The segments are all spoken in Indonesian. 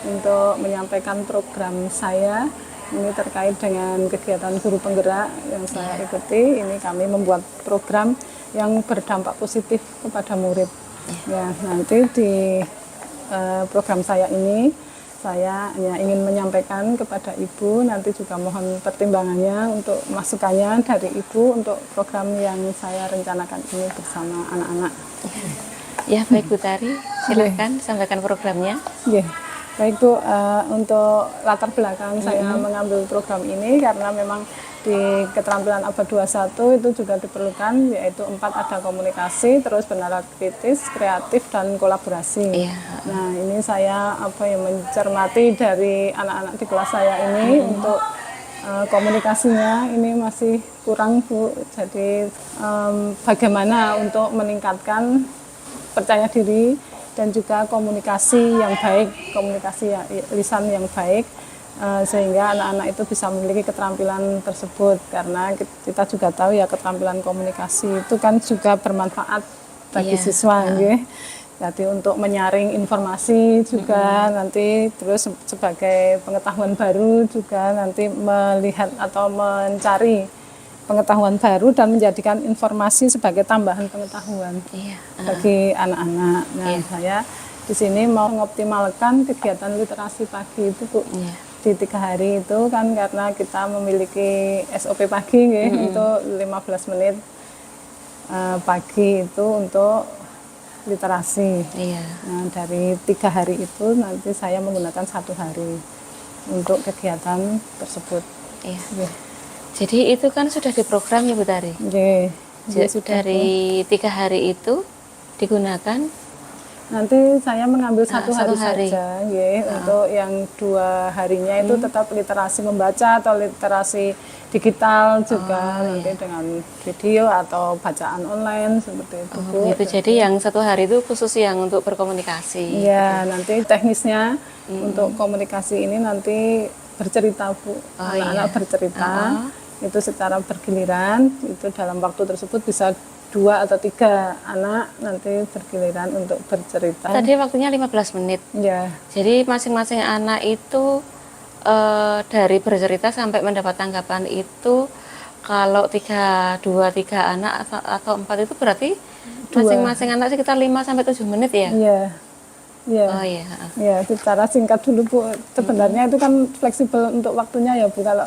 untuk menyampaikan program saya. Ini terkait dengan kegiatan guru penggerak yang saya ikuti. Ini kami membuat program yang berdampak positif kepada murid. Ya, nanti di program saya ini saya hanya ingin menyampaikan kepada Ibu, nanti juga mohon pertimbangannya untuk masukannya dari Ibu untuk program yang saya rencanakan ini bersama anak-anak. Ya, baik Bu Tari, silakan sampaikan programnya. Yeah. Baik Bu, untuk latar belakang saya mengambil program ini karena memang di keterampilan abad 21 itu juga diperlukan, yaitu 4 ada komunikasi, terus bernalar kritis, kreatif, dan kolaborasi. Nah, ini saya mencermati dari anak-anak di kelas saya ini untuk komunikasinya ini masih kurang Bu. Jadi bagaimana untuk meningkatkan percaya diri dan juga komunikasi yang baik, komunikasi lisan yang baik, sehingga anak-anak itu bisa memiliki keterampilan tersebut. Karena kita juga tahu ya, keterampilan komunikasi itu kan juga bermanfaat bagi siswa, jadi untuk menyaring informasi juga nanti, terus sebagai pengetahuan baru juga nanti melihat atau mencari pengetahuan baru dan menjadikan informasi sebagai tambahan pengetahuan bagi anak-anak. Nah, saya di sini mau mengoptimalkan kegiatan literasi pagi itu Bu. Di 3 hari itu kan karena kita memiliki SOP pagi itu 15 menit pagi itu untuk literasi. Nah, dari 3 hari itu nanti saya menggunakan 1 hari untuk kegiatan tersebut. Jadi itu kan sudah diprogram ya Bu Tari? Dari 3 hari itu digunakan? Nanti saya mengambil 1 hari saja, untuk yang 2 harinya itu tetap literasi membaca atau literasi digital juga, nanti dengan video atau bacaan online seperti itu Bu. Jadi yang 1 hari itu khusus yang untuk berkomunikasi? Iya, nanti teknisnya untuk komunikasi ini nanti bercerita Bu, anak-anak bercerita. Itu secara bergiliran, itu dalam waktu tersebut bisa 2 atau 3 anak nanti bergiliran untuk bercerita. Tadi waktunya 15 menit. Jadi masing-masing anak itu dari bercerita sampai mendapat tanggapan itu, kalau 2-3 anak atau 4 itu berarti masing-masing anak sekitar 5-7 menit ya? Iya, secara singkat dulu Bu. Sebenarnya itu kan fleksibel untuk waktunya ya Bu. Kalau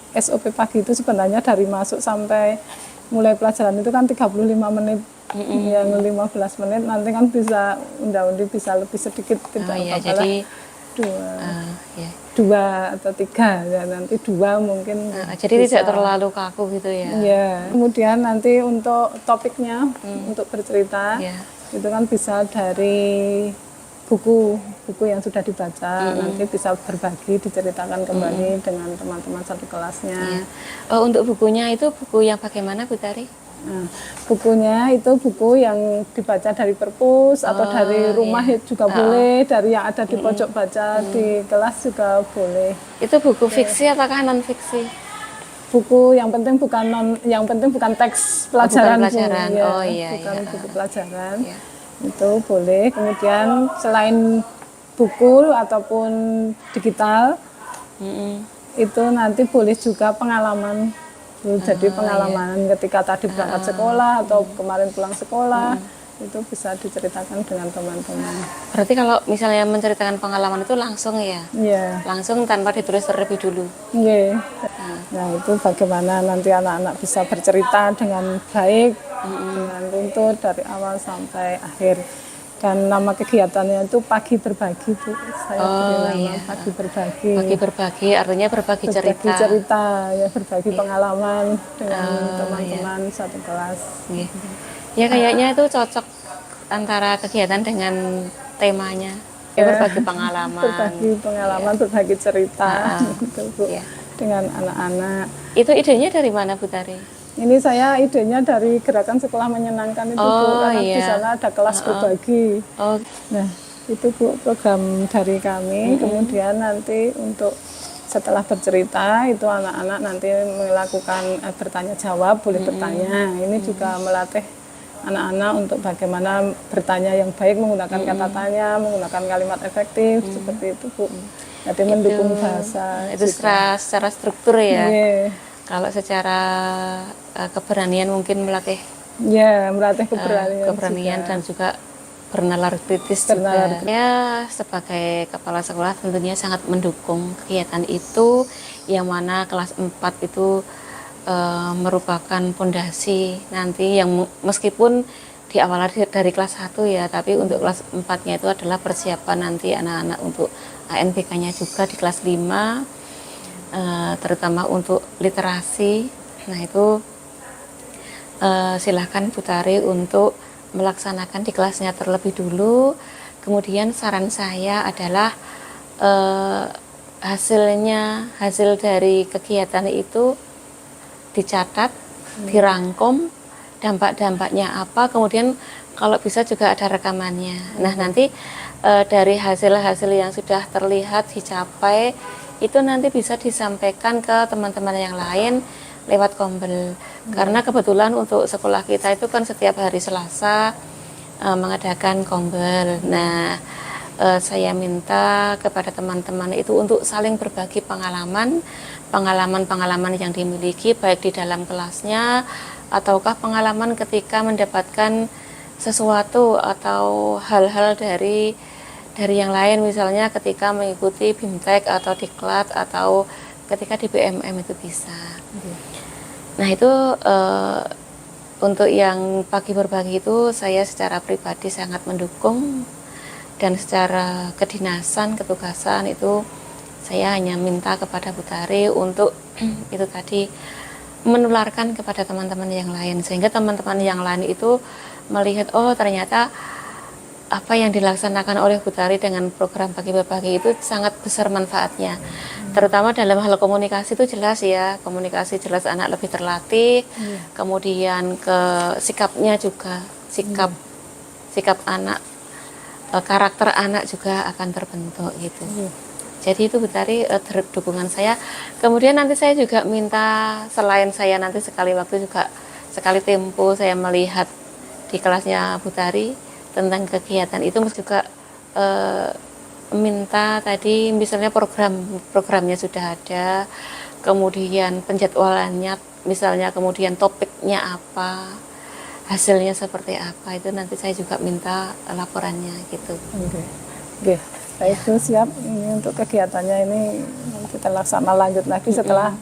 SOP pagi itu sebenarnya dari masuk sampai mulai pelajaran itu kan 35 menit, yang 15 menit nanti kan bisa unda-undi bisa lebih sedikit, tidak jadi 2 atau 3 ya, nanti 2 mungkin jadi bisa. Tidak terlalu kaku gitu ya. Kemudian nanti untuk topiknya untuk bercerita itu kan bisa dari buku yang sudah dibaca, nanti bisa berbagi, diceritakan kembali dengan teman-teman satu kelasnya. Untuk bukunya itu buku yang bagaimana Bu Tari? Nah, bukunya itu buku yang dibaca dari perpus atau dari rumah juga boleh, dari yang ada di pojok baca di kelas juga boleh. Itu buku fiksi ataukah non fiksi? Buku yang penting bukan teks pelajaran. Bukan buku pelajaran. Itu boleh. Kemudian selain buku ataupun digital, itu nanti boleh juga pengalaman. Jadi pengalaman ketika tadi berangkat sekolah atau kemarin pulang sekolah, itu bisa diceritakan dengan teman-teman. Berarti kalau misalnya menceritakan pengalaman itu langsung ya? Langsung tanpa ditulis terlebih dulu? Nah, itu bagaimana nanti anak-anak bisa bercerita dengan baik, dengan runtut dari awal sampai akhir. Dan nama kegiatannya itu pagi berbagi Bu. Saya beri nama pagi berbagi. Pagi berbagi artinya berbagi cerita. Berbagi pengalaman dengan teman-teman satu kelas. Ya kayaknya itu cocok antara kegiatan dengan temanya. Berbagi pengalaman. Berbagi pengalaman, berbagi cerita gitu Bu. Dengan anak-anak. Itu idenya dari mana Bu Tari? Ini saya idenya dari Gerakan Sekolah Menyenangkan itu Bu, karena di sana ada kelas berbagi. Nah, itu Bu program dari kami. Kemudian nanti untuk setelah bercerita itu anak-anak nanti melakukan bertanya jawab, boleh bertanya. Ini juga melatih anak-anak untuk bagaimana bertanya yang baik, menggunakan kata tanya, menggunakan kalimat efektif, seperti itu Bu. Jadi mendukung bahasa. Itu secara struktur ya. Yeah. Kalau secara keberanian mungkin melatih melatih keberanian dan juga bernalar kritis juga. Ya, sebagai kepala sekolah tentunya sangat mendukung kegiatan itu, yang mana kelas 4 itu merupakan pondasi nanti yang meskipun diawali dari kelas 1 ya, tapi untuk kelas 4-nya itu adalah persiapan nanti anak-anak untuk ANBK-nya juga di kelas 5, terutama untuk literasi. Nah itu silahkan Bu Tari untuk melaksanakan di kelasnya terlebih dulu. Kemudian saran saya adalah hasil dari kegiatan itu dicatat, dirangkum, dampak-dampaknya apa, kemudian kalau bisa juga ada rekamannya. Nah nanti dari hasil-hasil yang sudah terlihat dicapai itu nanti bisa disampaikan ke teman-teman yang lain lewat Kombel. Karena kebetulan untuk sekolah kita itu kan setiap hari Selasa mengadakan Kombel. Nah saya minta kepada teman-teman itu untuk saling berbagi pengalaman yang dimiliki baik di dalam kelasnya ataukah pengalaman ketika mendapatkan sesuatu atau hal-hal dari yang lain, misalnya ketika mengikuti BIMTEK atau Diklat atau ketika di BMM itu bisa. Nah itu untuk yang pagi berbagi itu saya secara pribadi sangat mendukung, dan secara kedinasan, ketugasan itu saya hanya minta kepada Bu Tari untuk itu tadi menularkan kepada teman-teman yang lain, sehingga teman-teman yang lain itu melihat oh ternyata apa yang dilaksanakan oleh Bu Tari dengan program pagi berbagi itu sangat besar manfaatnya. Terutama dalam hal komunikasi itu jelas ya, komunikasi jelas anak lebih terlatih, kemudian ke sikapnya juga, sikap anak, karakter anak juga akan terbentuk gitu. Jadi itu Bu Tari dukungan saya. Kemudian nanti saya juga minta, selain saya nanti sekali waktu juga sekali tempo saya melihat di kelasnya Bu Tari tentang kegiatan itu, juga minta tadi misalnya programnya sudah ada, kemudian penjadwalannya misalnya, kemudian topiknya apa, hasilnya seperti apa, itu nanti saya juga minta laporannya gitu. Oke. Baik Bu, siap. Ini untuk kegiatannya ini kita laksana lanjut lagi setelah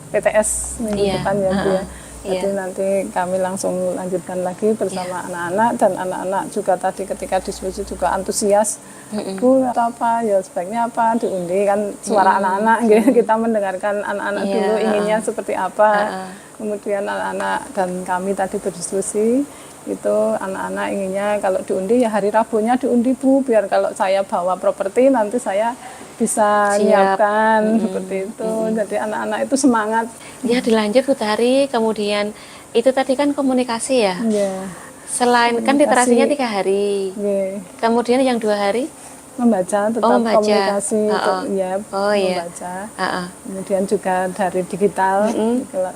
PTS minggu depan ya Bu ya. Jadi nanti kami langsung lanjutkan lagi bersama anak-anak, dan anak-anak juga tadi ketika diskusi juga antusias. Bu atau apa ya, sebaiknya apa diundi, kan suara anak-anak gitu. Kita mendengarkan anak-anak dulu inginnya seperti apa. Kemudian anak-anak dan kami tadi berdiskusi itu anak-anak inginnya kalau diundi ya hari Rabunya diundi Bu, biar kalau saya bawa properti nanti saya bisa menyiapkan seperti itu. Jadi anak-anak itu semangat. Ya dilanjut Bu Tari, kemudian itu tadi kan komunikasi ya. Selain komunikasi, kan literasinya 3 hari. Kemudian yang 2 hari membaca, tetap komunikasi membaca. Kemudian juga dari digital,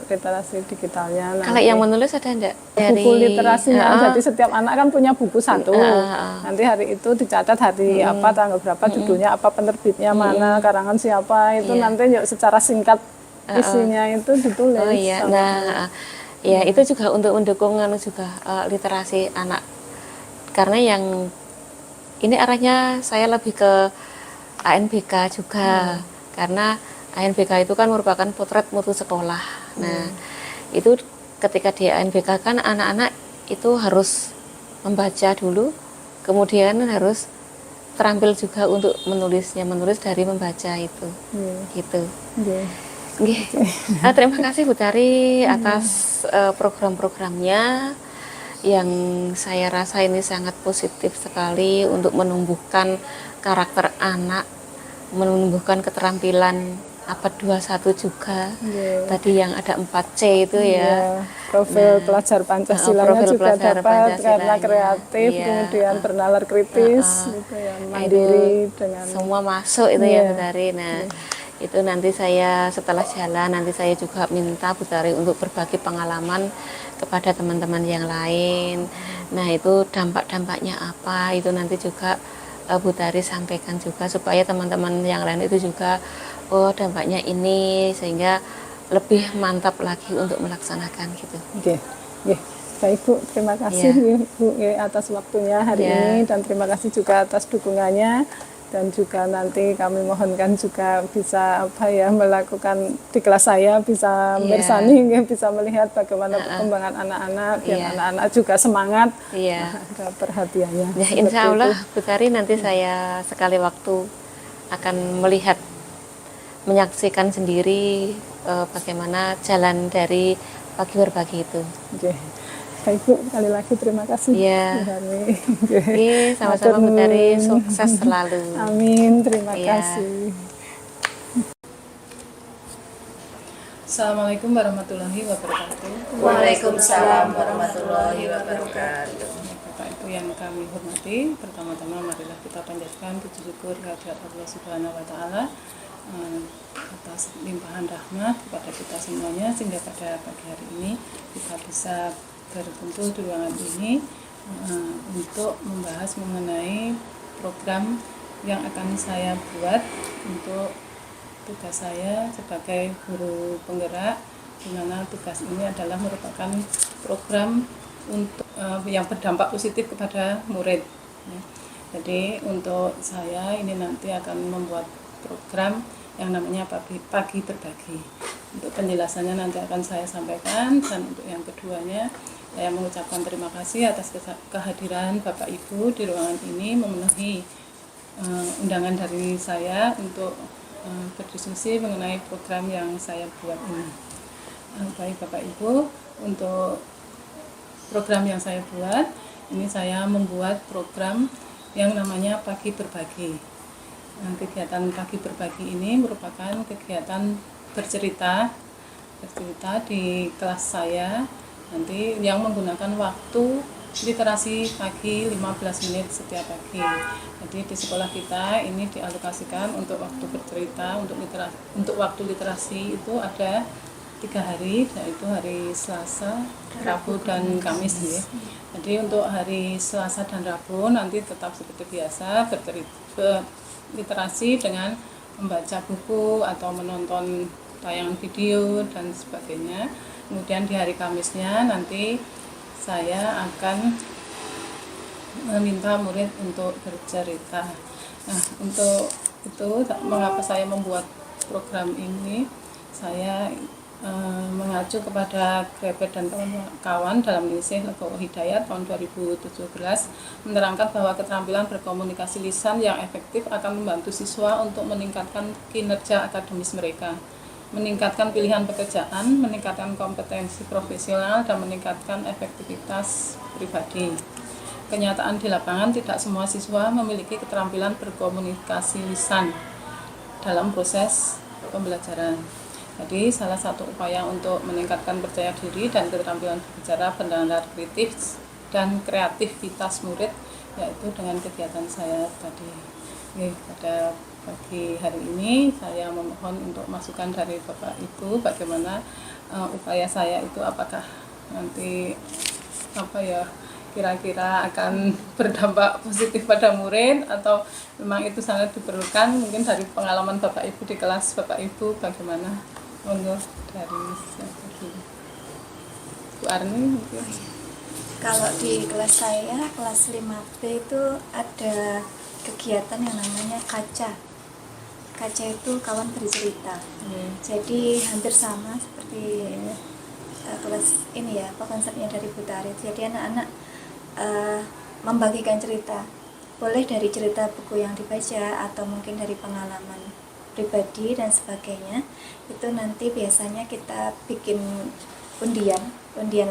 literasi digitalnya. Kalau yang menulis ada enggak? Buku literasinya, jadi setiap anak kan punya buku satu. Nanti hari itu dicatat hari apa, tanggal berapa, judulnya apa, penerbitnya mana, karangan siapa, itu nanti secara singkat isinya itu ditulis. Nah, ya itu juga untuk mendukung juga literasi anak. Karena yang ini arahnya saya lebih ke ANBK juga, karena ANBK itu kan merupakan potret mutu sekolah. Nah, itu ketika di ANBK kan anak-anak itu harus membaca dulu, kemudian harus terampil juga untuk menulis dari membaca itu, gitu. Terima kasih Bu Tari atas program-programnya, yang saya rasa ini sangat positif sekali untuk menumbuhkan karakter anak, menumbuhkan keterampilan abad 21 juga. Tadi yang ada 4C itu ya. Profil pelajar Pancasilanya juga dapat karena kreatif, kemudian bernalar kritis, gitu ya, mandiri, dengan semua masuk itu ya Bu Tari. Nah, Itu nanti saya setelah jalan, nanti saya juga minta Bu Tari untuk berbagi pengalaman kepada teman-teman yang lain. Nah, itu dampak-dampaknya apa, itu nanti juga Bu Tari sampaikan juga supaya teman-teman yang lain itu juga, oh dampaknya ini, sehingga lebih mantap lagi untuk melaksanakan gitu. Oke. Baik Bu, terima kasih ya, Bu ya, atas waktunya hari ini, dan terima kasih juga atas dukungannya, dan juga nanti kami mohonkan juga bisa melakukan di kelas saya bisa bersani, bisa melihat bagaimana perkembangan anak-anak, biar anak-anak juga semangat, ada perhatiannya. Ya, insya Allah Bu Tari nanti saya sekali waktu akan melihat, menyaksikan sendiri bagaimana jalan dari pagi berbagi itu. Baik Bu, sekali lagi terima kasih. Sama-sama Bu Tari, sukses selalu. Amin, terima kasih. Assalamualaikum warahmatullahi wabarakatuh. Waalaikumsalam warahmatullahi wabarakatuh. Bapak Ibu yang kami hormati, pertama-tama marilah kita panjatkan puji syukur kehadirat Allah Subhanahu wa taala atas limpahan rahmat kepada kita semuanya, sehingga pada pagi hari ini kita bisa berkumpul di ruangan ini untuk membahas mengenai program yang akan saya buat untuk tugas saya sebagai guru penggerak, di mana tugas ini adalah merupakan program untuk yang berdampak positif kepada murid. Jadi untuk saya ini nanti akan membuat program yang namanya pagi berbagi. Untuk penjelasannya nanti akan saya sampaikan, dan untuk yang keduanya saya mengucapkan terima kasih atas kehadiran Bapak Ibu di ruangan ini, memenuhi undangan dari saya untuk berdiskusi mengenai program yang saya buat ini. Baik Bapak Ibu, untuk program yang saya buat ini, saya membuat program yang namanya pagi berbagi. Kegiatan pagi berbagi ini merupakan kegiatan bercerita di kelas saya nanti, yang menggunakan waktu literasi pagi 15 menit setiap pagi. Jadi di sekolah kita ini dialokasikan untuk waktu bercerita, untuk waktu literasi itu ada 3 hari, yaitu hari Selasa, Rabu, dan Kamis ya. Jadi untuk hari Selasa dan Rabu nanti tetap seperti biasa literasi dengan membaca buku atau menonton tayangan video dan sebagainya. Kemudian di hari Kamisnya nanti saya akan meminta murid untuk bercerita. Nah, untuk itu mengapa saya membuat program ini, saya mengacu kepada Grabet dan kawan dalam Lisih Legowo Hidayat tahun 2017 menerangkan bahwa keterampilan berkomunikasi lisan yang efektif akan membantu siswa untuk meningkatkan kinerja akademis mereka, meningkatkan pilihan pekerjaan, meningkatkan kompetensi profesional, dan meningkatkan efektivitas pribadi. Kenyataan di lapangan, tidak semua siswa memiliki keterampilan berkomunikasi lisan dalam proses pembelajaran. Jadi salah satu upaya untuk meningkatkan percaya diri dan keterampilan berbicara, pendengaran kritis, dan kreativitas murid, yaitu dengan kegiatan saya tadi. Pada pagi hari ini saya memohon untuk masukan dari Bapak Ibu bagaimana upaya saya itu, apakah nanti kira-kira akan berdampak positif pada murid atau memang itu sangat diperlukan. Mungkin dari pengalaman Bapak Ibu di kelas Bapak Ibu bagaimana? Menurut dari siapa dulu? Bu Arni mungkin. Kalau di kelas saya, kelas 5B itu ada kegiatan yang namanya kaca. Kaca itu kawan bercerita. Jadi hampir sama seperti kelas ini ya, apa konsepnya dari Bu Tari. Jadi anak-anak membagikan cerita. Boleh dari cerita buku yang dibaca atau mungkin dari pengalaman pribadi dan sebagainya. Itu nanti biasanya kita bikin undian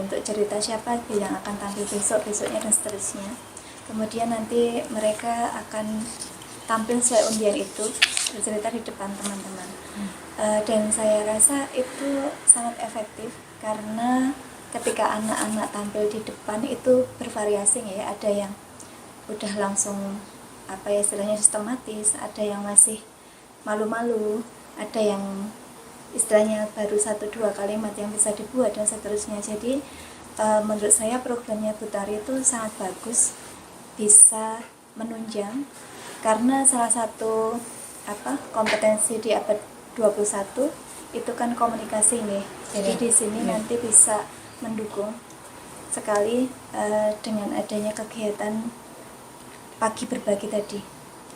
untuk cerita siapa yang akan tampil besoknya dan seterusnya. Kemudian nanti mereka akan tampil sesuai undian itu, bercerita di depan teman-teman. Dan saya rasa itu sangat efektif karena ketika anak-anak tampil di depan itu bervariasi ya, ada yang udah langsung istilahnya sistematis, ada yang masih malu-malu, ada yang istilahnya baru 1-2 kalimat yang bisa dibuat dan seterusnya. Jadi menurut saya programnya Bu Tari itu sangat bagus, bisa menunjang, karena salah satu kompetensi di abad 21 itu kan komunikasi nih. Jadi di sini nanti bisa mendukung sekali dengan adanya kegiatan pagi berbagi tadi.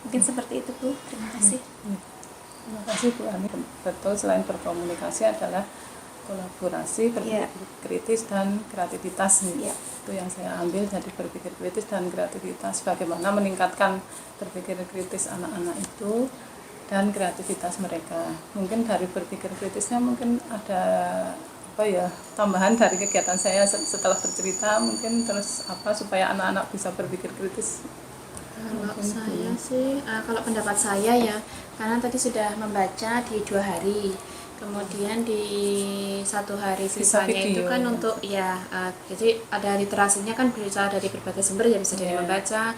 Mungkin seperti itu Bu. Terima kasih. Terima kasih Bu Ani. Betul, selain berkomunikasi adalah kolaborasi, berpikir kritis dan kreativitas nih. Itu yang saya ambil, jadi berpikir kritis dan kreativitas, bagaimana meningkatkan berpikir kritis anak-anak itu dan kreativitas mereka. Mungkin dari berpikir kritisnya mungkin ada tambahan dari kegiatan saya setelah bercerita, mungkin terus supaya anak-anak bisa berpikir kritis. Kalau saya sih, kalau pendapat saya ya, karena tadi sudah membaca di 2 hari, kemudian di 1 hari sisanya itu kan untuk jadi ada literasinya kan bisa dari berbagai sumber ya, bisa dari membaca,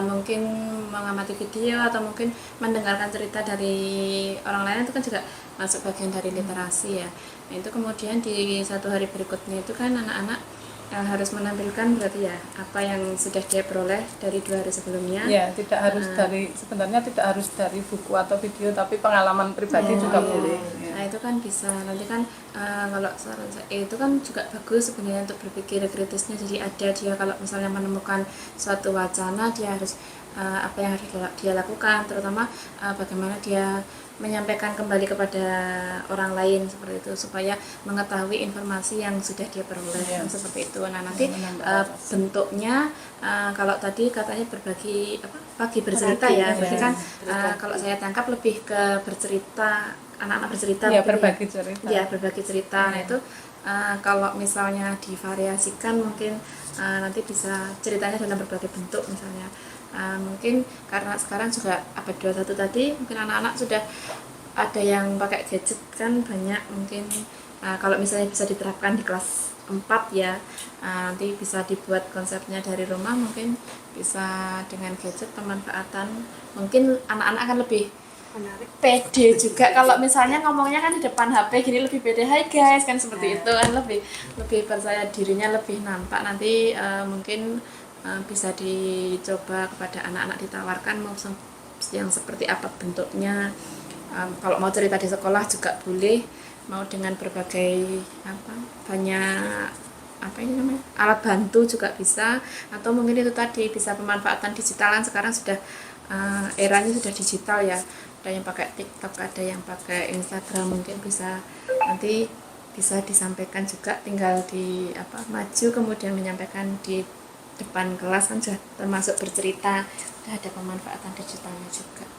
mungkin mengamati video atau mungkin mendengarkan cerita dari orang lain, itu kan juga masuk bagian dari literasi ya. Nah, itu kemudian di 1 hari berikutnya itu kan anak-anak harus menampilkan berarti ya apa yang sudah dia peroleh dari 2 hari sebelumnya. Ya, tidak harus sebenarnya tidak harus dari buku atau video, tapi pengalaman pribadi juga boleh. Nah, itu kan bisa. Nanti kan kalau saran saya itu kan juga bagus sebenarnya untuk berpikir kritisnya. Jadi ada dia kalau misalnya menemukan suatu wacana, dia harus apa yang harus dia lakukan, terutama bagaimana dia menyampaikan kembali kepada orang lain seperti itu, supaya mengetahui informasi yang sudah dia peroleh seperti itu. Nah, nanti bentuknya kalau tadi katanya berbagi pagi bercerita ya, berarti kan kalau saya tangkap lebih ke bercerita, anak-anak bercerita, berbagi cerita. Ya, berbagi cerita. Nah, itu kalau misalnya divariasikan mungkin nanti bisa ceritanya dalam berbagai bentuk misalnya. Mungkin karena sekarang juga abad 21 tadi, mungkin anak-anak sudah ada yang pakai gadget kan banyak, mungkin kalau misalnya bisa diterapkan di kelas 4 ya, nanti bisa dibuat konsepnya dari rumah, mungkin bisa dengan gadget pemanfaatan, mungkin anak-anak akan lebih pede juga kalau misalnya ngomongnya kan di depan HP gini, lebih pede, hai guys kan seperti itu kan, lebih percaya dirinya, lebih nampak. Nanti mungkin bisa dicoba kepada anak-anak, ditawarkan mau yang seperti apa bentuknya. Kalau mau cerita di sekolah juga boleh, mau dengan berbagai banyak alat bantu juga bisa, atau mungkin itu tadi bisa pemanfaatan digitalan. Sekarang sudah eranya sudah digital ya, ada yang pakai TikTok, ada yang pakai Instagram, mungkin bisa nanti bisa disampaikan juga, tinggal di maju kemudian menyampaikan di depan kelas kan sudah termasuk bercerita, sudah ada pemanfaatan digitalnya juga.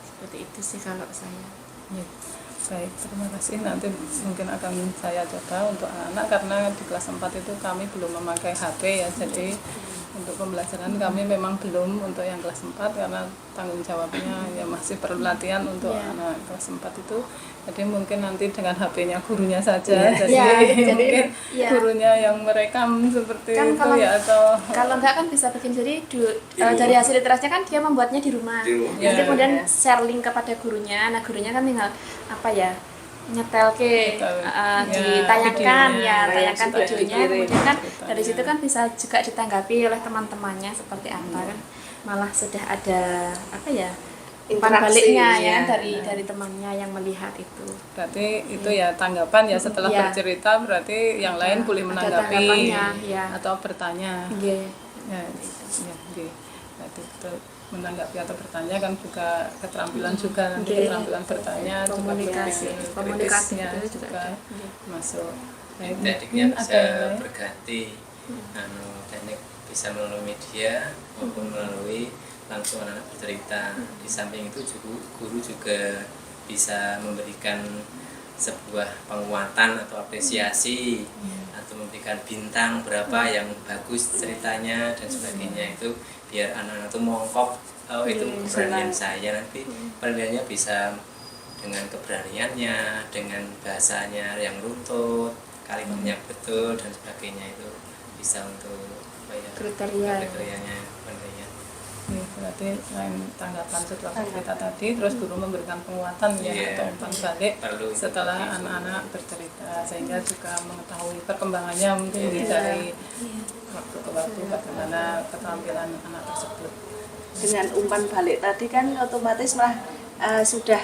Seperti itu sih kalau saya. Ya, baik, terima kasih. Nanti mungkin akan saya coba untuk anak, karena di kelas 4 itu kami belum memakai HP ya, jadi untuk pembelajaran kami memang belum untuk yang kelas 4, karena tanggung jawabnya ya masih perlu latihan untuk anak kelas 4 itu. Jadi mungkin nanti dengan HP-nya gurunya saja, jadi mungkin gurunya yang merekam seperti kan, itu ya, atau kalau enggak kan bisa bikin, jadi dari hasil literasinya kan dia membuatnya di rumah. Jadi kemudian share link kepada gurunya. Nah, gurunya kan tinggal nyetel ditayangkan tayangkan videonya, kemudian kan dari situ kan bisa juga ditanggapi oleh teman-temannya seperti apa kan, malah sudah ada umpan baliknya ya dari temannya yang melihat itu. Berarti itu ya tanggapan ya setelah bercerita, berarti yang lain boleh menanggapi atau bertanya. Berarti menanggapi atau bertanya kan juga keterampilan juga, nanti keterampilan bertanya, komunikasinya juga masuk. Tekniknya bisa berganti, teknik bisa melalui media maupun melalui langsung anak bercerita. Di samping itu guru juga bisa memberikan sebuah penguatan atau apresiasi, atau memberikan bintang berapa yang bagus ceritanya dan sebagainya, itu biar anak-anak itu mongkok, itu keberanian saya, nanti penilaiannya bisa dengan keberaniannya, dengan bahasanya yang runtut, kalimatnya betul dan sebagainya, itu bisa untuk kriterianya penilaian. berarti selain tanggapan setelah bercerita tadi, terus guru memberikan penguatan ya atau umpan balik setelah anak-anak bercerita, sehingga juga mengetahui perkembangannya mungkin dari waktu ke waktu bagaimana keterampilan anak tersebut. Dengan umpan balik tadi kan otomatis malah sudah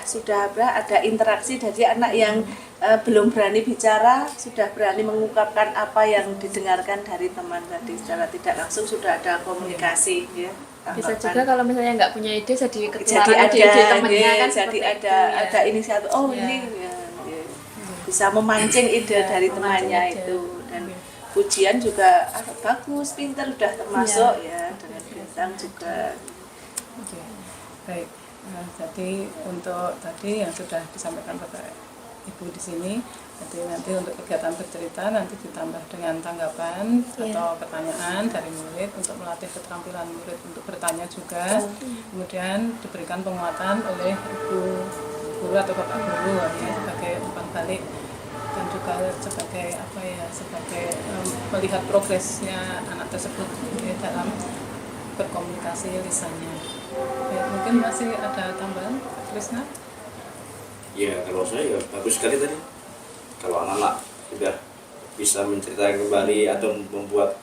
ada interaksi dari anak yang belum berani bicara sudah berani mengungkapkan apa yang didengarkan dari teman tadi, secara tidak langsung sudah ada komunikasi ya. Bisa juga kalau misalnya nggak punya ide jadi jadi ketularan ada ide temannya ya, kan, jadi seperti ada inisiatif ini ya, bisa memancing ide dari temannya itu, dan pujian juga bagus, pintar, udah termasuk ya, dengan bintang juga. Oke, baik. Nah, jadi untuk tadi yang sudah disampaikan Bapak Ibu di sini, jadi nanti untuk kegiatan bercerita nanti ditambah dengan tanggapan atau pertanyaan dari murid untuk melatih keterampilan murid untuk bertanya juga. Kemudian diberikan penguatan oleh ibu guru atau bapak guru ya, sebagai umpan balik dan juga sebagai sebagai melihat progresnya anak tersebut ya, dalam berkomunikasi lisannya. Ya, mungkin masih ada tambahan, Krisna? Ya, kalau saya ya bagus sekali tadi. Kalau anak-anak sudah bisa menceritakan kembali atau membuat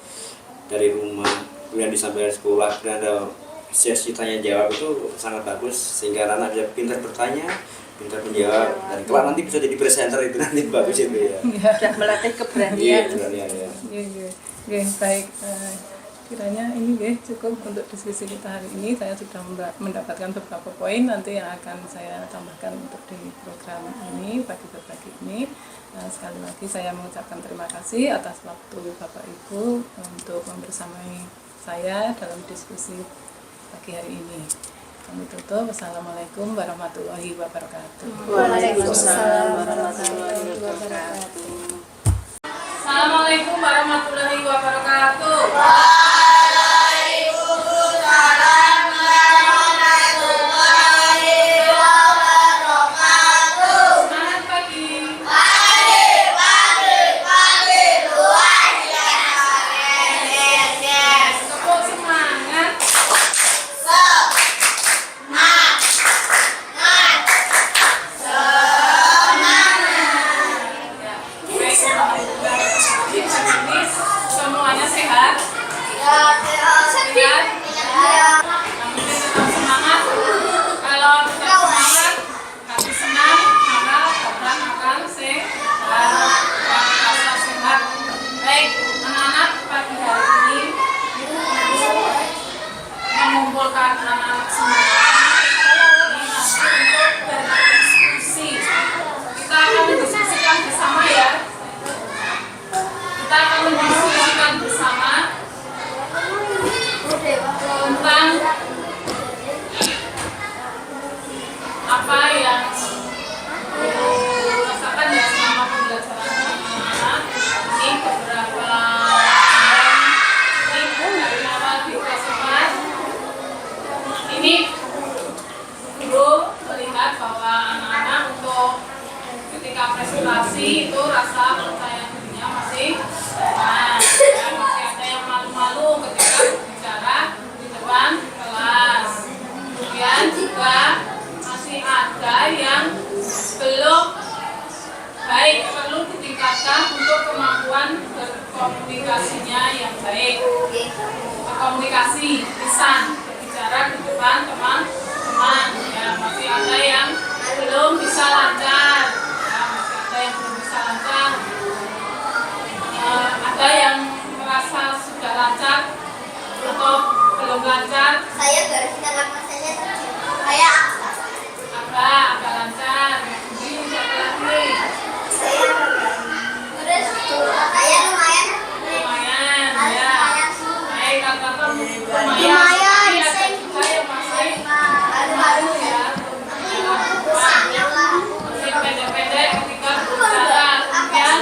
dari rumah, kemudian disampaikan sekolah, kemudian ada sesi tanya jawab, itu sangat bagus sehingga anak-anak bisa pintar bertanya, pintar menjawab, dan kelak nanti bisa jadi presenter, itu nanti bagus itu ya. Sudah melatih keberanian. Iya. Iya, baik. Kiranya ini cukup untuk diskusi kita hari ini. Saya sudah mendapatkan beberapa poin nanti yang akan saya tambahkan untuk di program ini, pagi-pagi ini. Sekali lagi saya mengucapkan terima kasih atas waktu Bapak Ibu untuk membersamai saya dalam diskusi pagi hari ini. Kami tutup. Wassalamualaikum warahmatullahi wabarakatuh. Waalaikumsalam warahmatullahi wabarakatuh. Assalamualaikum warahmatullahi wabarakatuh. Semuanya sehat? Sehat? Mungkin tetap semangat. Kalau tetap semangat, hati senang, maka badan akan sehat, rasa sehat. Baik, anak-anak, pagi hari ini Ibu mengumpulkan anak-anak semua ini nanti untuk berdiskusi. Kita akan mendiskusikan bersama ya. Kita akan mendiskusikan bersama tentang apa yang rasakan ya selama pembelajaran anak-anak. Ini beberapa ini dari awal di kelas 4. Ini guru melihat bahwa anak-anak untuk ketika presentasi itu rasa percaya dirinya masih ada yang malu-malu ketika berbicara di depan kelas. Kemudian juga masih ada yang belum baik, perlu ditingkatkan untuk kemampuan berkomunikasinya yang baik. Berkomunikasi lisan, berbicara di depan teman-teman. Ya, masih ada yang belum bisa lancar. Ada yang merasa sudah lancar atau belum lancar? Saya baru setengah masanya tadi. Saya agak lancar. Ini siapa lagi? saya lumayan Ya. Baik, kata-kata lumayan. Lumayan. Ada juga yang masih baru ya. Masih pendek-pendek ketika berbicara. Kemudian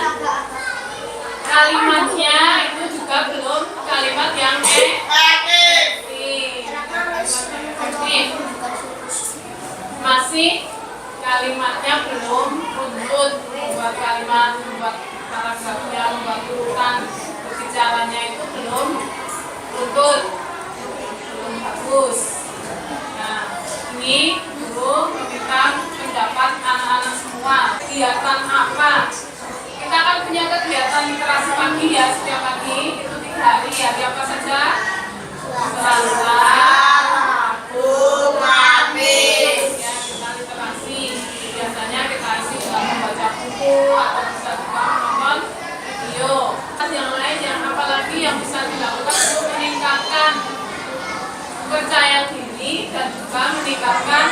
kalimatnya itu juga belum kalimat yang masih kalimatnya belum runtut, membuat kalimat, membuat paragrafnya, membuat urutan berbicaranya itu belum runtut, belum bagus. ini guru meminta pendapat anak-anak semua. Kegiatan apa? Kita akan punya kegiatan literasi pagi ya, setiap pagi itu 3 hari. Hari apa saja? Selasa, Rabu, Kamis. Ya, kita literasi. Biasanya kita isi dengan membaca buku atau bisa juga menonton video. Yang lain yang apalagi yang bisa dilakukan untuk meningkatkan percaya diri dan juga meningkatkan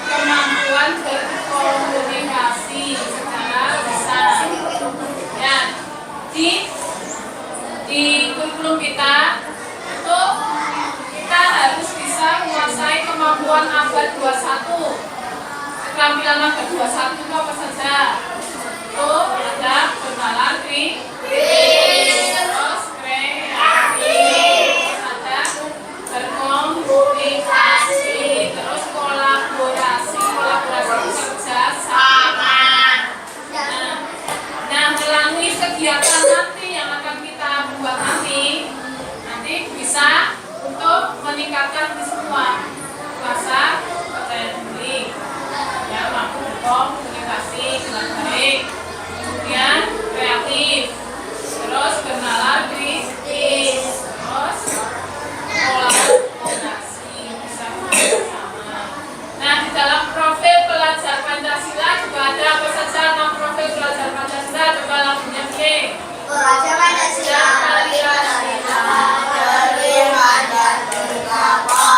kemampuan berkomunikasi secara lisan. Ya, di kurikulum kita itu kita harus bisa menguasai kemampuan abad 21. Keterampilan abad 21 itu apa saja? Itu ada bernalar, terus kreatif, ada berkomunikasi, terus kolaborasi kerja sama. Nah, melalui kegiatan nanti yang akan kita buat nanti bisa untuk meningkatkan di semua bahasa percaya diri, ya, mampu berkomunikasi dengan baik, kemudian kreatif, terus bernalar kritis, terus kolaborasi bisa bersama. Nah, di dalam profil pelajar Pancasila juga ada apa saja? Nama profil pelajar Pancasila coba langsung nyanyi. Pelajar Pancasila beriman dan bertakwa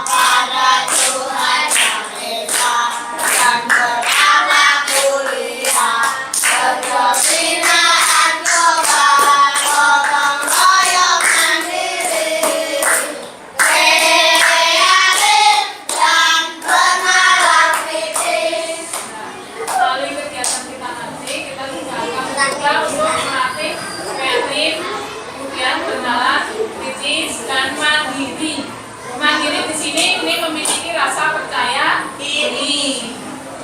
pada Tuhan Yang Esa dan beramal mulia, berkebinaan kebahan, gotong royong mandiri, kreatif dan bernalar kritis. Melalui kegiatan kita nanti kita juga akan berusaha untuk melatih kreatif, kemudian bernalar kritis dan mandiri. Mandiri di sini ini memiliki rasa percaya diri.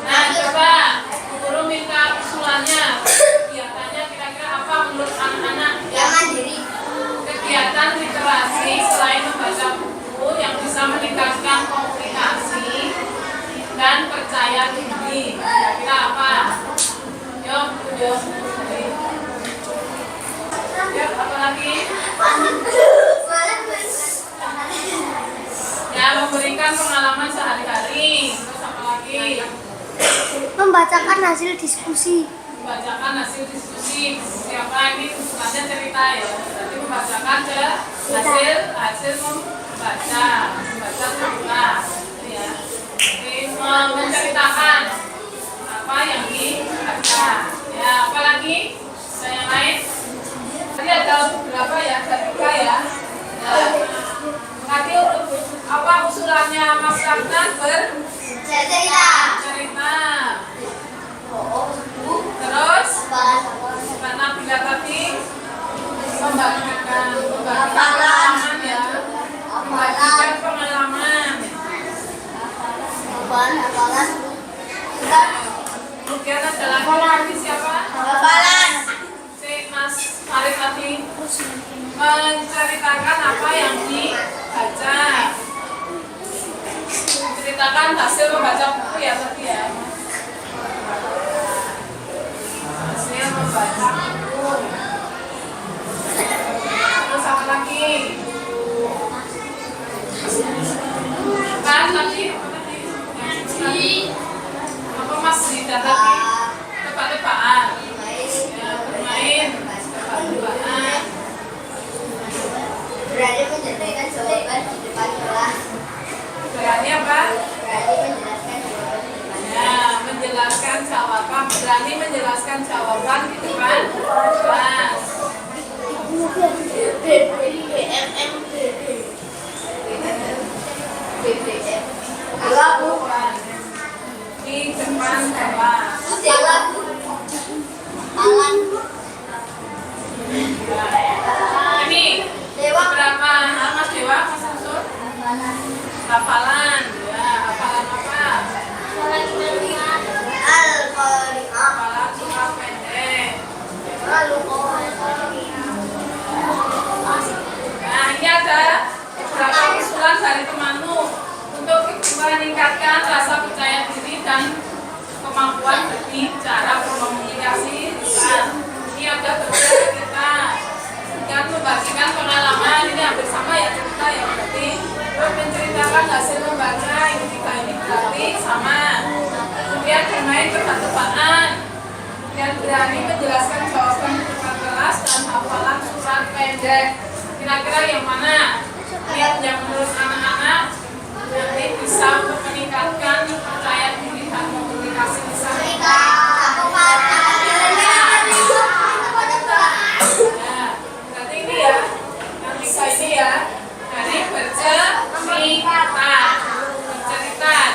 Nah, coba guru minta usulannya. Kegiatannya kira-kira apa menurut anak-anak? Yang mandiri. Kegiatan literasi selain membaca buku yang bisa meningkatkan komunikasi dan percaya diri. Kira-kira apa? Yuk, yuk. Yuk, apa lagi? Ya, memberikan pengalaman sehari-hari. Terus apa lagi? Membacakan hasil diskusi. Membacakan hasil diskusi. Siapa ini usulannya cerita ya. Berarti membacakan hasil membaca cerita. Ya. Jadi menceritakan apa yang dibaca. Ya, apa lagi? Yang lain? Tadi ada beberapa ya, ada 3 ya. Tadi apa usulannya Mas Rafnan Cerita. cerita. Terus karena bila tadi membagikan pengalaman ya, membagikan pengalaman. Hafalan. Kemudian ada lagi siapa? Hafalan. Si Mas Arif tadi menceritakan apa yang dibaca. Menceritakan hasil membaca buku ya tadi ya. Hasil membaca buku. Terus apa lagi? Kan tadi apa Mas Rida tadi? Tebak-tebakan. Ya, bermain tebak-tebakan. Berani menjelaskan jawaban di depan kelas. Berani apa? Berani menjelaskan jawaban di depan kelas. Ya, menjelaskan jawaban, berani menjelaskan jawaban di depan kelas. Di depan kelas. Ini beberapa Mas Dewa, Mas Samsul? Hafalan, ya, hafalan apa? Hafalan surah pendek. Nah, ini ada beberapa usulan dari temanmu untuk meningkatkan mengenalkan hasil membaca ini tiga ini berarti sama. Kemudian bermain tebak-tebakan. Kemudian berani menjelaskan jawaban di depan kelas dan hafalan surat pendek. Kira-kira yang mana? Yang menurut anak-anak nanti bisa untuk meningkatkan percaya diri dan komunikasi lisan. Berarti ini ya, yang tiga ini ya. Nah, ini bercerita.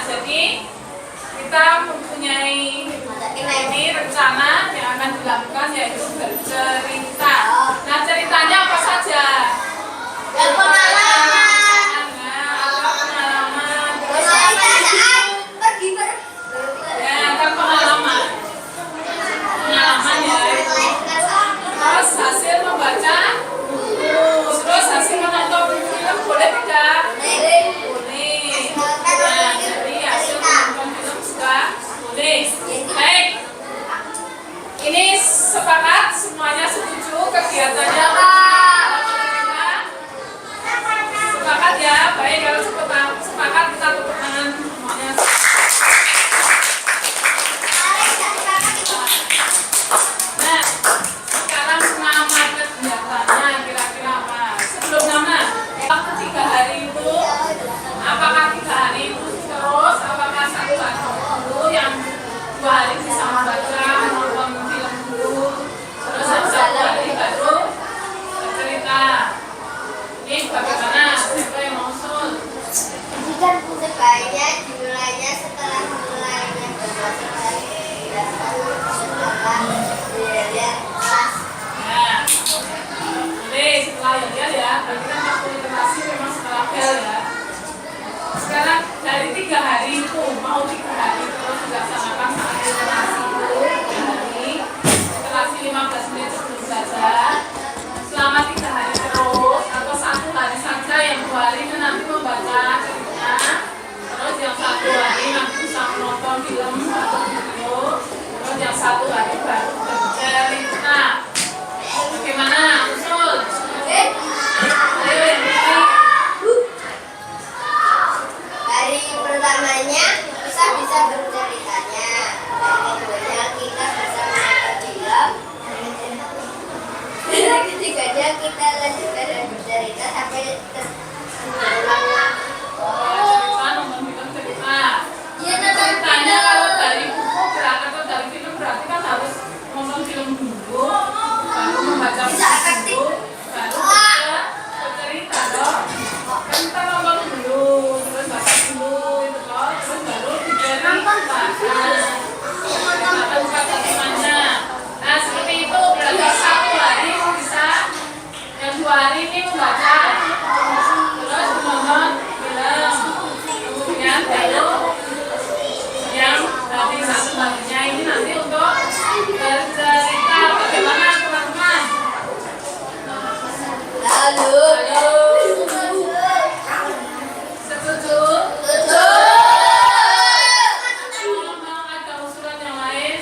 Jadi kita mempunyai ini rencana yang akan dilakukan yaitu bercerita. Nah, ceritanya apa saja? Terus hasil membaca buku, terus hasil menonton film boleh tidak? Boleh. Nah, jadi hasil menonton film juga boleh. Baik. Ini sepakat semuanya setuju kegiatannya? Sepakat ya? Baik, kalau sepakat kita tepuk tangan semuanya. Nah, sekarang nama kegiatannya kira-kira apa? Sebelum nama, waktu 3 hari itu, apakah 3 hari itu terus, apakah 1 hari dulu yang 2 hari bisa membaca, menonton film dulu, terus yang 1 hari baru cerita. Ini bagaimana? Siapa yang mau usul? Sebaiknya dimulainya setelah mulainya berbaca kelas. Nah, boleh setelah ya, berarti kan waktu literasi memang setelah bel ya. Sekarang dari 3 hari itu, mau 3 hari terus dilaksanakan saat literasi itu 3 hari, literasi 15 menit sebelum belajar. Selama 3 hari terus, atau 1 hari saja yang 2 hari itu nanti membaca cerita, terus yang 1 hari nanti bisa menonton film atau video, terus yang 1 hari baru bercerita. Bagaimana usul? Ayo yang ini. Hari pertamanya kita bisa berceritanya. Hari keduanya kita bisa menonton film. Hari ketiganya kita lanjutkan dan bercerita sampai terulang. Cerita nonton film cerita. Ceritanya kalau dari buku berarti atau dari film berarti kan harus nonton film dulu, baru membaca buku dulu, baru bisa bercerita loh. Kan kita nonton dulu, terus baca dulu itu loh, terus baru diceritakan. Bagaimana? Nah seperti itu berarti 1 hari bisa, yang 2 hari ini membaca, terus menonton film, kemudian baru yang tadi 1 harinya ini nanti untuk bercerita. Bagaimana teman-teman? Lalu. Setuju? Mau ada usulan yang lain?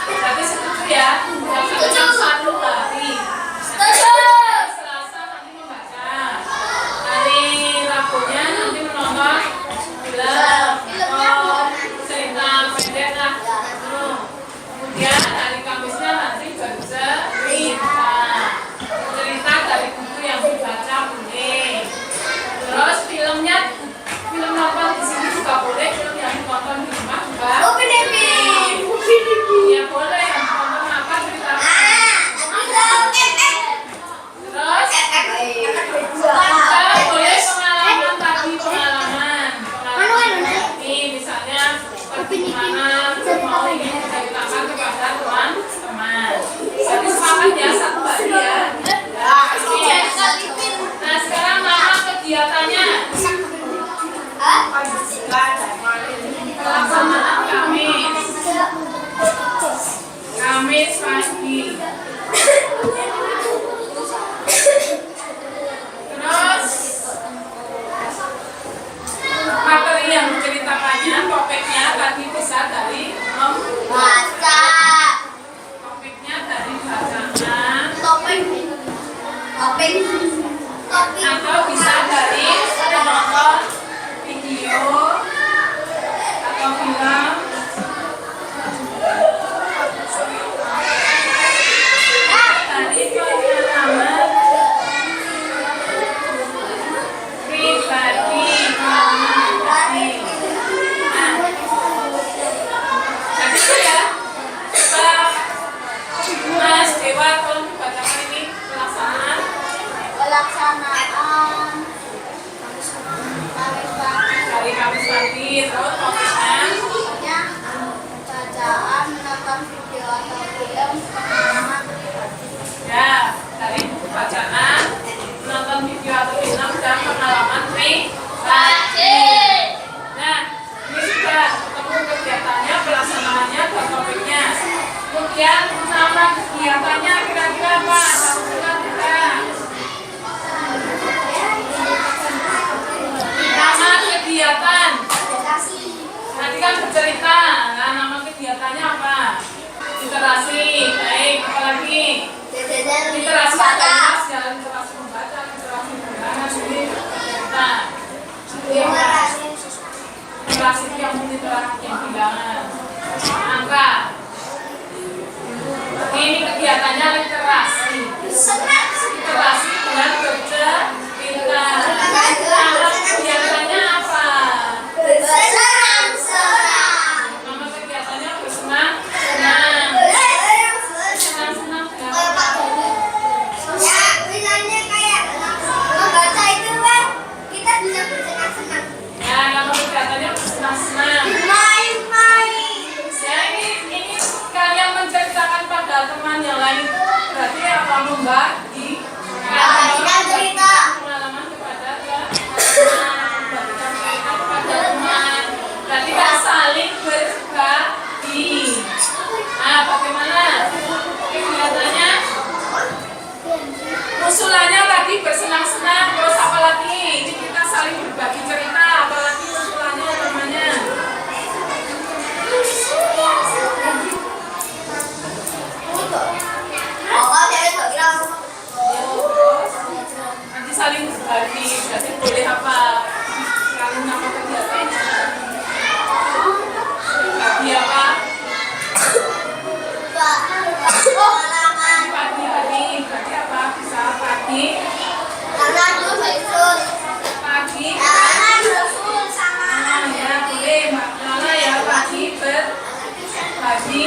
Berarti setuju ya? Yang 1 hari. Selasa nanti membaca. Hari Rabunya nanti menonton film atau cerita pendek lah. Kemudian hari Kamisnya nanti bercerita. Cerita dari buku yang dibaca boleh. Terus filmnya, film nonton di sini juga boleh, film yang ditonton di rumah juga. Ya boleh, yang nonton apa cerita. Terus kita boleh pengalaman tadi, pengalaman tadi misalnya bagaimana mau ingin menceritakan kepada teman-teman. Jadi semangat ya 1 hari ya. Nah sekarang nama kegiatannya. Pelaksanaan Kamis pagi. Terus materi yang menceritakannya, topiknya tadi bisa dari membaca. Topiknya dari bacaan. tadi. Terus topiknya bacaan, menonton video atau film, pengalaman pribadi. ya dari buku bacaan, menonton video atau film dan pengalaman pribadi. Nah, ini sudah ketemu kegiatannya, pelaksanaannya, dan topiknya. Kemudian nama kegiatannya kira-kira apa? Tahu tidak? Nama kegiatan. Nanti kan bercerita. Nah, nama kegiatannya apa? Literasi. Baik, apa lagi? Literasi akademik, jalan literasi membaca, literasi bilangan, ini cerita. Literasi itu yang literasi yang bilangan. Angka. Ini kegiatannya literasi. Literasi dengan bercerita. Nama kegiatannya apa? Nama kegiatannya bersenang-senang. Senang-senang dengan apa? Ya, misalnya kayak membaca itu kan kita bisa bersenang-senang. Ya, nama kegiatannya bersenang-senang. Main-main. Ya, ini kalian menceritakan pada teman yang lain itu berarti apa? Membagi Bagikan cerita. pengalaman kepada teman, bagikan cerita kepada teman. Berarti kan saling berbagi. Nah, bagaimana kegiatannya? Usulannya tadi bersenang-senang, terus apa lagi? Ini kita saling berbagi cerita, apalagi usulannya namanya. Nanti saling berbagi, berarti boleh apa? Kalau nama kegiatannya berbagi apa? Pagi-pagi, berarti apa? Bisa pagi, pagi. Ya boleh, maknanya ya pagi berbagi.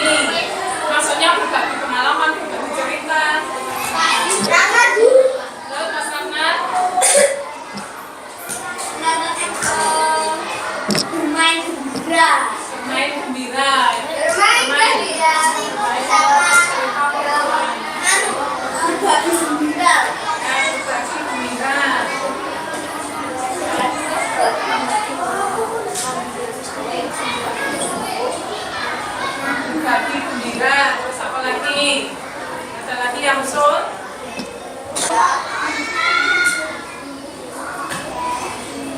Maksudnya berbagi pengalaman, berbagi cerita. Terus Mas Rahmat, Bermain gembira. bermain gembira. Bermain gembira bersama teman. Berbagi gembira. Ya, berbagi gembira. Berbagi gembira. Terus apa lagi? Ada lagi yang usul?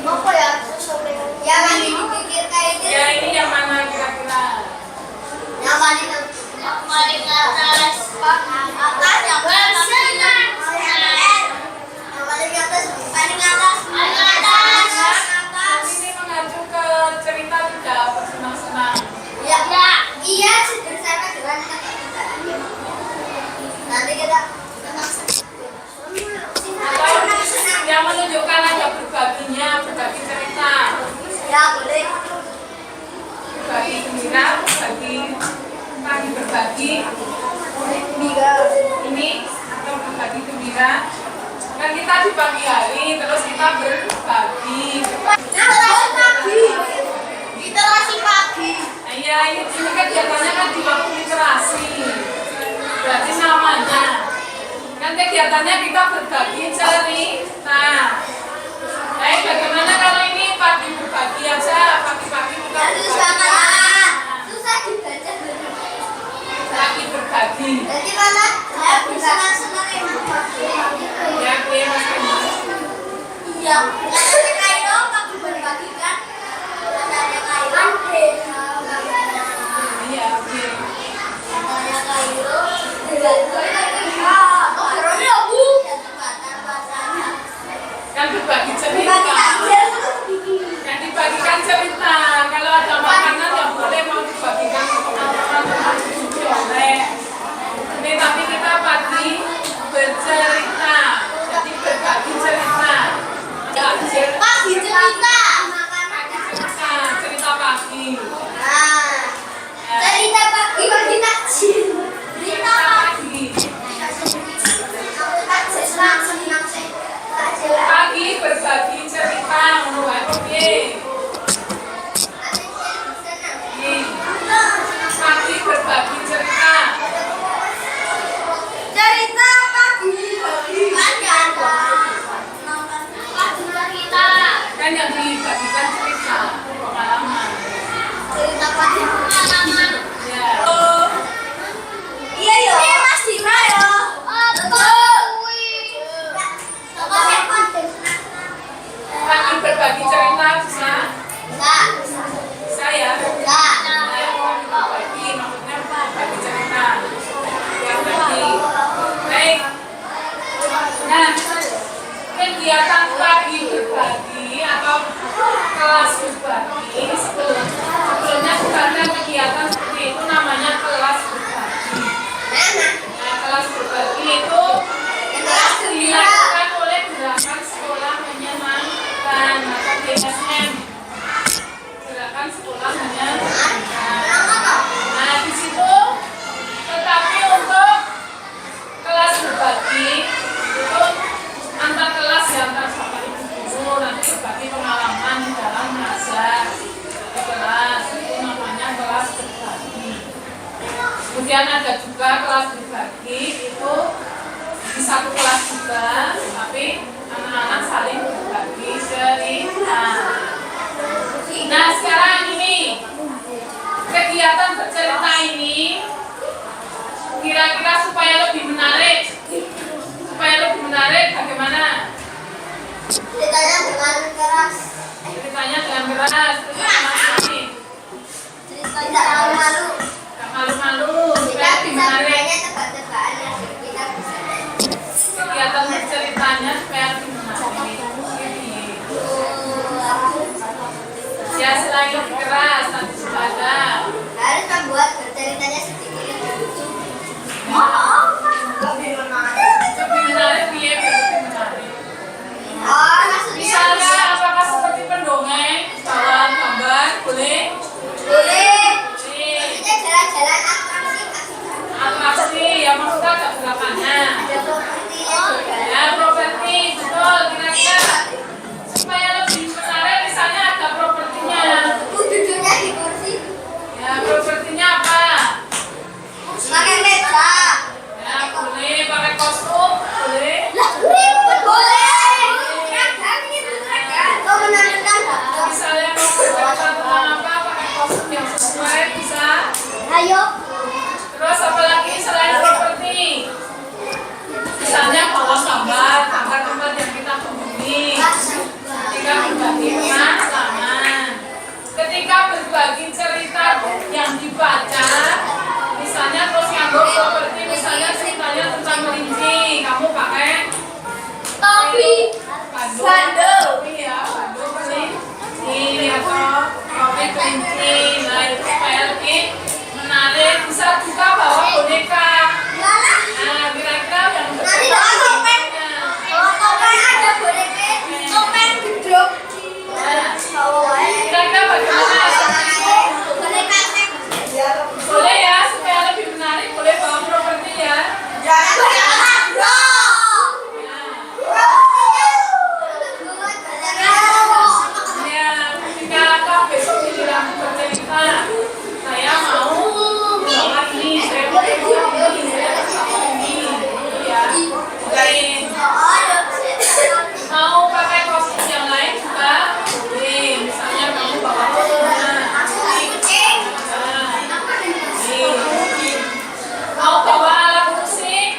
Apa ya? Yang lagi dipikirkan itu Ya, ini yang mana kira-kira? yang paling atas. Atas yang paling atas. Paling atas. Ini mengacu ke cerita tidak bersenang-senang. Ya, iya bersama dengan teman-teman. Nanti kita Atau yang menunjukkan ada berbaginya, berbagi cerita. ya boleh. Berbagi gembira, berbagi pagi berbagi. Ini atau berbagi gembira. Kan kita di pagi hari, terus kita berbagi. Literasi pagi. Nah, iya, ini kegiatannya kan di waktu literasi. Berarti namanya. Kan kegiatannya kita berbagi cerita. Baik, bagaimana kalau ini pagi berbagi aja, pagi-pagi kita berbagi. Susah dibaca. Pagi berbagi. Jadi mana? Ya bisa senang-senang emang. Ya, oke, Mas Kenny. Iya. Kemudian ada juga kelas berbagi, itu di satu kelas juga, tapi anak-anak saling berbagi cerita. Nah sekarang ini kegiatan bercerita ini kira-kira supaya lebih menarik bagaimana? Ceritanya dengan keras. Ceritanya dengan keras, Tidak malu-malu. gak malu-malu, supaya lebih menarik. Tebak-tebakan yang kita bisa. Kegiatan berceritanya supaya lebih menarik. Ya selain lebih keras, nanti sudah ada. Harus membuat berceritanya sedikit lebih lucu. Lebih menarik. Lebih menarik, lebih menarik. Maksudnya Misalnya apakah seperti pendongeng, jalan gambar, boleh? boleh. Boleh. Maksudnya jalan-jalan atraksi. Atraksi, yang maksudnya ada gerakannya. Ada propertinya juga. Ya, properti, betul, kira-kira. Supaya lebih menarik, misalnya ada propertinya. Duduknya di kursi. Ya, propertinya apa? Pakai meja. Ya, boleh pakai kostum, boleh. Boleh. Seragam ini seragam. Oh benar-benar. Misalnya mau bercerita tentang apa, pakai kostum yang sesuai, bisa. Ayo. Terus apa lagi selain properti? Misalnya bawa gambar tempat yang kita kunjungi. Ketika berbagi pengalaman, ketika berbagi cerita yang dibaca, misalnya terus nganggo properti, misalnya ceritanya tentang kelinci, kamu pakai Topi. bandul, iya bandul kelinci atau topi kelinci. Nah itu supaya lebih menarik. Bisa juga bawa boneka. Nah kira-kira yang Nanti bawa topeng. Bawa topeng ada boneka. Topeng gedung. Kira-kira bagaimana? Boneka tek. Boleh ya, supaya lebih menarik, boleh bawa properti ya. Ya, ketika kau besok giliran bercerita, saya mau bawa ini, saya mau bawa ini, saya mau ini, ya. Lain, mau pakai kostum yang lain juga, boleh. Misalnya kamu bawa kostumnya. Mau bawa alat musik,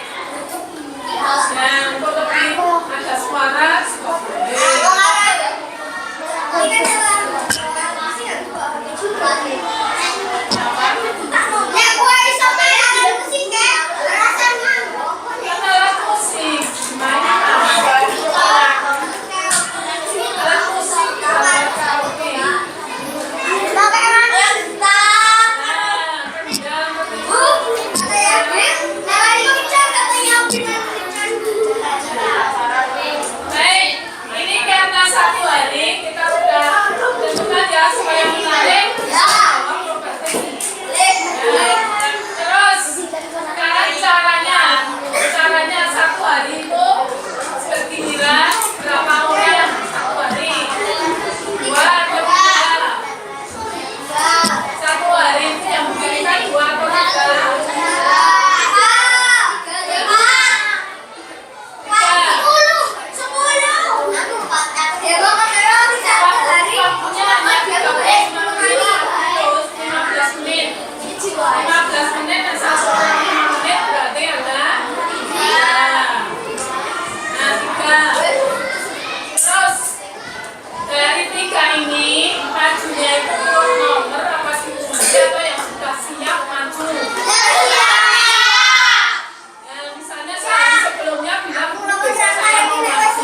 yang untuk lebih ada suara, alat musik, alat musik, karaoke. Baik, ini karena satu hari kita sudah tentukan ya supaya menarik. Terus sekarang caranya satu hari itu bergiliran berapa orang satu hari? 2 atau 3? Satu hari itu yang memberikan 2 atau 3? Waktunya hanya 15 menit. 15 menit dan 1 menit berarti ada 3. Nah 3. Terus dari 3 ini majunya itu turun nomor apa sih atau yang sudah siap maju. Ya, misalnya sehari sebelumnya bilang besok saya mau maju.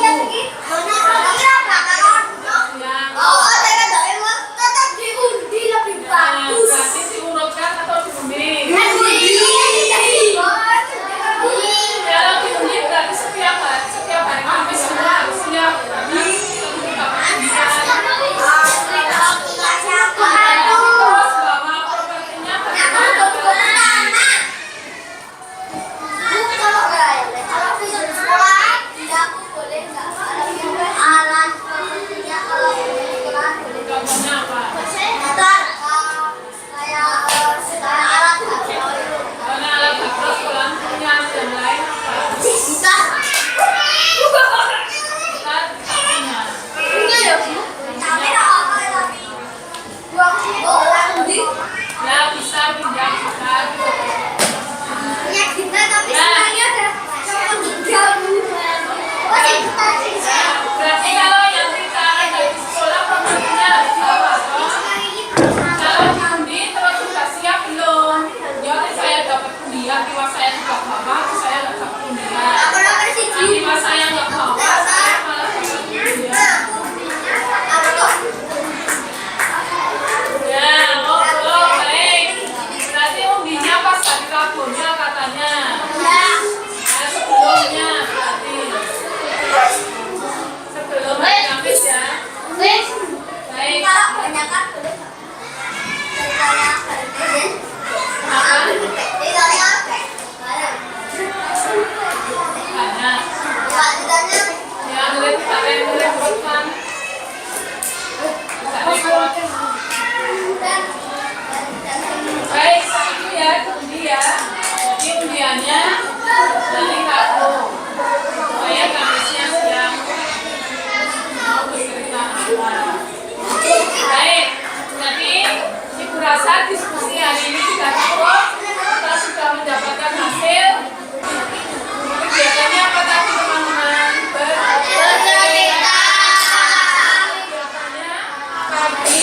Ya, berarti diurutkan atau diundi. Kalau diundi berarti setiap hari kami semua harus siap. Karena kita bisa. kebanyakan boleh nggak? Ceritanya ceritanya bareng. Baik, itu ya, undi ya. Jadi undiannya dari kamu. Supaya kamisnya siang mau bercerita apa. Baik, jadi Ibu rasa diskusi hari ini sudah cukup. Kita sudah mendapatkan hasil. Kegiatannya apa tadi teman-teman? Bercerita. Kegiatannya pagi